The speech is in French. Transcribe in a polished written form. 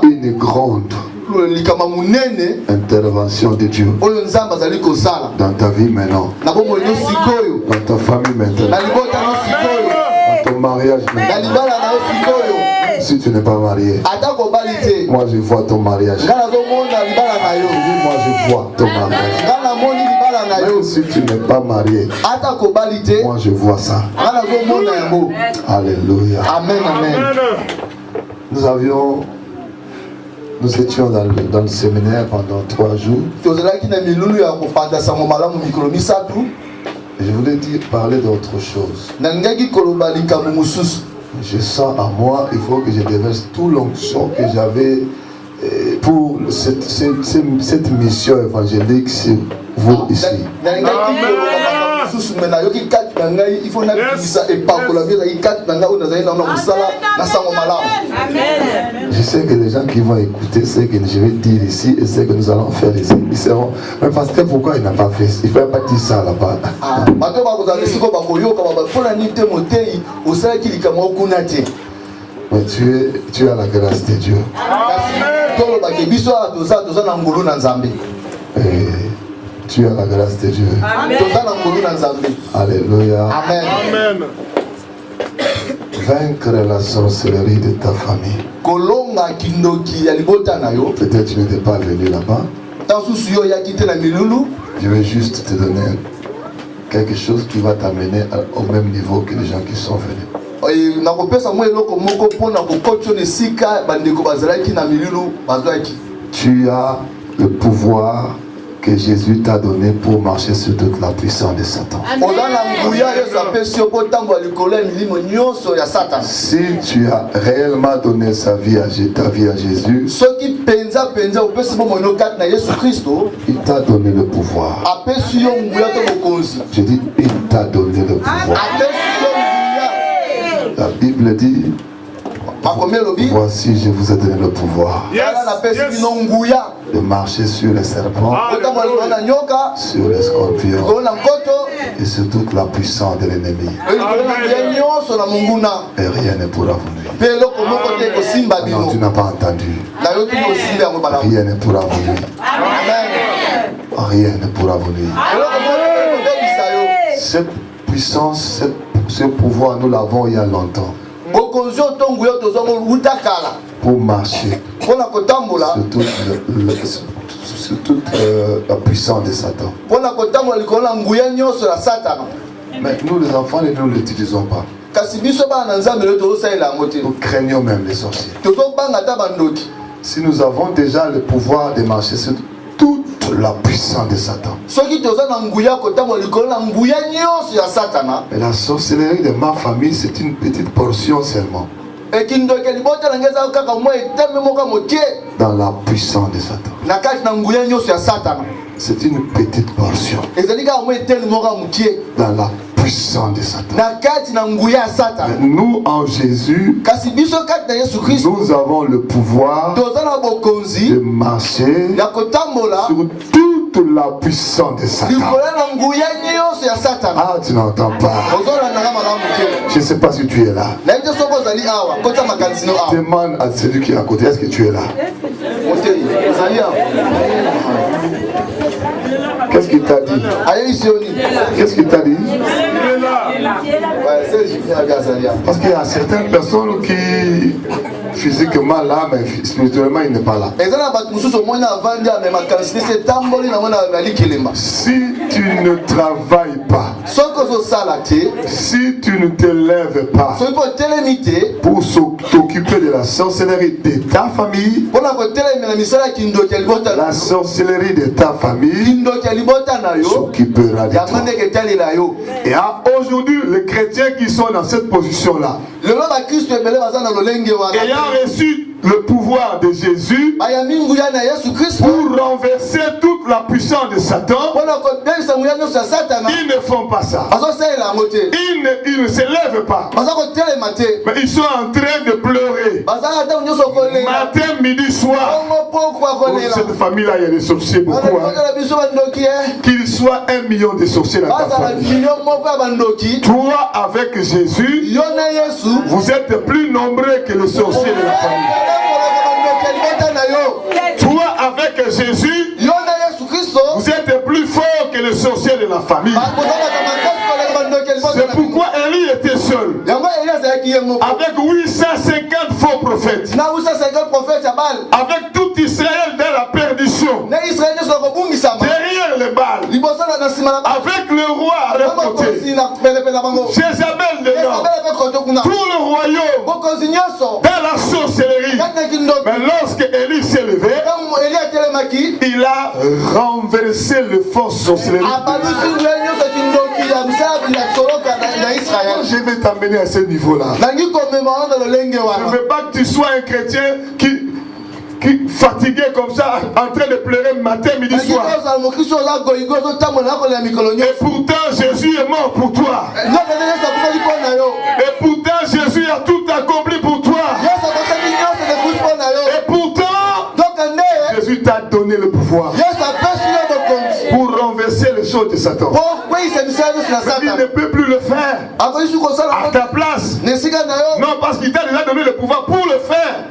une grande intervention de Dieu dans ta vie maintenant, dans ta famille maintenant, dans ton mariage maintenant. Si tu n'es pas marié, moi je vois ton mariage. Moi je vois ton mariage. Même si tu n'es pas marié, moi je vois ça. Alléluia. Amen, amen. Nous étions dans le séminaire pendant 3 jours. Et je voulais parler d'autre chose. Je sens à moi, il faut que je déverse tout l'onction que j'avais pour cette mission évangélique sur vous ici. Je sais que les gens qui vont écouter ce que je vais dire ici et ce que nous allons faire ici, ils seront. Mais pasteur, pourquoi il n'a pas fait? Il ne faut pas dire ça là-bas. Mais tu as la grâce de Dieu. Tu as la grâce de Dieu. Alléluia. Amen. Vaincre la sorcellerie de ta famille. Peut-être tu n'étais pas venu là-bas. Je vais juste te donner quelque chose qui va t'amener au même niveau que les gens qui sont venus. Tu as le pouvoir que Jésus t'a donné pour marcher sur toute la puissance de Satan. Si tu as réellement donné ta vie à Jésus, il t'a donné le pouvoir. Je dis, il t'a donné le pouvoir. La Bible dit, voici, je vous ai donné le pouvoir de marcher sur les serpents, sur les scorpions et sur toute la puissance de l'ennemi. Et rien ne pourra vous nuire. Non, tu n'as pas entendu. Rien ne pourra vous nuire. Rien ne pourra vous nuire. Cette puissance, ce pouvoir, nous l'avons il y a longtemps. Pour marcher sur toute la puissance de Satan. Mais nous les enfants, nous ne l'utilisons pas. Nous craignons même les sorciers. Si nous avons déjà le pouvoir de marcher sur toute la puissance de Satan. Et la sorcellerie de ma famille, c'est une petite portion seulement. Dans la puissance de Satan. C'est une petite portion. Dans la puissance de Satan. Mais nous en Jésus, nous avons le pouvoir de marcher sur toute la puissance de Satan. Ah, tu n'entends pas. Je ne sais pas si tu es là. Demande à celui qui est à côté, est-ce que tu es là? Qu'est-ce qu'il t'a dit? Qu'est-ce qu'il t'a dit? Parce qu'il y a certaines personnes qui physiquement là, mais spirituellement il n'est pas là. Si tu ne travailles pas, si tu ne te lèves pas pour t'occuper de la sorcellerie de ta famille, la sorcellerie de ta famille s'occupera de toi. Et aujourd'hui, les chrétiens qui sont dans cette position-là, ayant reçu le pouvoir de Jésus pour renverser toute la puissance de Satan, ils ne font pas ça. Ils ne se lèvent pas. Mais ils sont en train de pleurer. Matin, midi, soir. Pour cette famille-là, il y a des sorciers beaucoup. Qu'il soit 1 million de sorciers dans ta famille. Toi, avec Jésus, vous êtes plus nombreux que les sorciers de la famille. la famille. C'est pourquoi Élie était seul. Avec 850 faux prophètes. Avec tout Israël dans la perdition. Derrière les balles. Avec le roi à leur côté. Jézabel dedans. Tout le royaume dans la sorcellerie. Mais lorsque Élie s'est levé, il a renversé le faux sorcellerie. Je vais t'amener à ce niveau-là. Je ne veux pas que tu sois un chrétien qui fatigué comme ça, en train de pleurer matin, midi, soir. Et pourtant Jésus est mort pour toi. Et pourtant Jésus a tout accompli pour toi. Et pourtant Jésus t'a donné le pouvoir pour renverser les choses de Satan. Mais il ne peut plus le faire à ta place. Non, parce qu'il t'a déjà donné le pouvoir pour le faire.